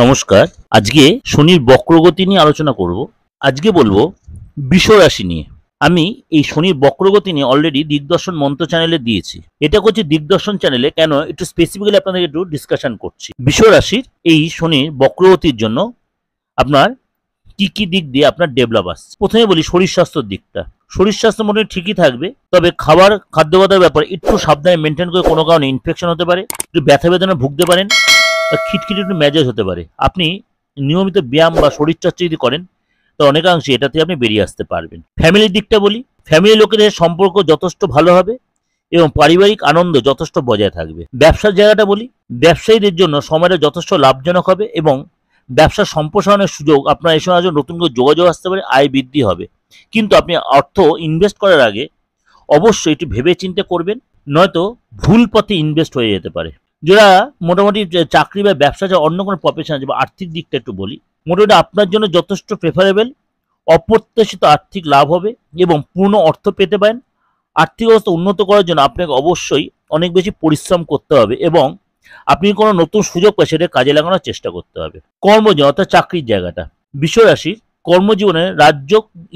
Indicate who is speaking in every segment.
Speaker 1: নমস্কার। আজকে শনির বক্রগতি নিয়ে আলোচনা করব। আজকে বলবো বৃষ রাশি নিয়ে। আমি এই শনির বক্রগতি নিয়ে অলরেডি দিগদর্শন মন্ত্র চ্যানেলে দিয়েছি। এটা করছি দিগদর্শন চ্যানেলে, কেন একটু স্পেসিফিক্যালি আপনাদের একটু ডিসকাশন করছি। বৃষ রাশির এই শনির বক্রগতির জন্য আপনার কি কি দিক দিয়ে আপনার ডেভেলপ আসছে। প্রথমে বলি শরীর স্বাস্থ্যের দিকটা। শরীর স্বাস্থ্য মোটামুটি ঠিকই থাকবে, তবে খাদ্যগতার ব্যাপারে একটু সাবধানে মেনটেন করে কোনো কারণে ইনফেকশন হতে পারে, একটু ব্যথা বেদনা ভুগতে পারেন, খিটখিটে একটু মেজাজ হতে পারে। আপনি নিয়মিত ব্যায়াম বা শরীরচর্চা যদি করেন তো অনেকাংশে এটাতে আপনি বেরিয়ে আসতে পারবেন। ফ্যামিলির দিকটা বলি, ফ্যামিলির লোকেদের সম্পর্ক যথেষ্ট ভালো হবে এবং পারিবারিক আনন্দ যথেষ্ট বজায় থাকবে। ব্যবসার জায়গাটা বলি, ব্যবসায়ীদের জন্য সময়টা যথেষ্ট লাভজনক হবে এবং ব্যবসা সম্প্রসারণের সুযোগ আপনার এই সময় নতুন করে যোগাযোগ আসতে পারে, আয় বৃদ্ধি হবে। কিন্তু আপনি অর্থ ইনভেস্ট করার আগে অবশ্যই একটু ভেবে চিন্তে করবেন, নয়তো ভুল পথে ইনভেস্ট হয়ে যেতে পারে। যারা মোটামুটি চাকরি বা ব্যবসা যা অন্য কোনো প্রফেশন আছে বা আর্থিক দিকটা একটু বলি, মোটামুটি আপনার জন্য যথেষ্ট প্রেফারেবল। অপ্রত্যাশিত আর্থিক লাভ হবে এবং পূর্ণ অর্থ পেতে পারেন। আর্থিক অবস্থা উন্নত করার জন্য আপনাকে অবশ্যই অনেক বেশি পরিশ্রম করতে হবে এবং আপনি কোনো নতুন সুযোগ পায় সেটা কাজে লাগানোর চেষ্টা করতে হবে। কর্মজীবন অর্থাৎ চাকরির জায়গাটা, বৃষ রাশির কর্মজীবনে রাজ্য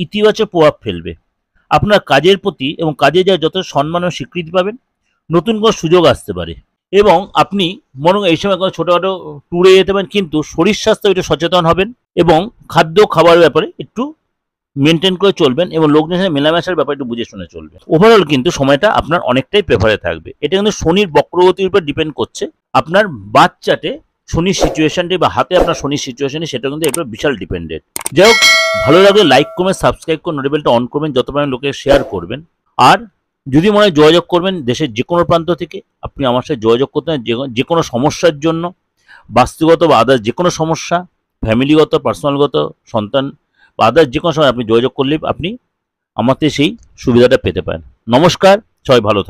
Speaker 1: ইতিবাচক প্রভাব ফেলবে। আপনার কাজের প্রতি এবং কাজে যা যত সম্মান ও স্বীকৃতি পাবেন, নতুন কোনো সুযোগ আসতে পারে এবং আপনি মনে এই সময় কোনো ছোটোখাটো ট্যুরে যেতে পারেন, কিন্তু শরীর স্বাস্থ্য একটু সচেতন হবেন এবং খাবারের ব্যাপারে একটু মেনটেন করে চলবেন এবং লোকজনের সাথে মেলামেশার ব্যাপারে একটু বুঝে শুনে চলবেন। ওভারঅল কিন্তু সময়টা আপনার অনেকটাই প্রেফারে থাকবে। এটা কিন্তু শনির বক্রগতির উপর ডিপেন্ড করছে। আপনার বাচ্চাটে শনির সিচুয়েশনটি বা হাতে আপনার শনির সিচুয়েশনটি সেটা কিন্তু এবার বিশাল ডিপেন্ডেন্ট। যাই হোক, ভালো লাগলে লাইক করবেন, সাবস্ক্রাইব করুন, নোটিফিকেশনটা অন করবেন, যত পারেন লোকে শেয়ার করবেন। আর যদি মনে হয় যোগাযোগ করবেন দেশের যে কোনো প্রান্ত থেকে, আপনি আমার সাথে যোগাযোগ করতে পারেন যে কোনো সমস্যার জন্য, বাস্তুগত বা আদার্স যে কোনো সমস্যা, ফ্যামিলিগত, পার্সোনালগত, সন্তান বা আদার্স যে কোনো সময় আপনি যোগাযোগ করলে আপনি আমাদের সেই সুবিধাটা পেতে পারেন। নমস্কার, সবাই ভালো থাকবেন।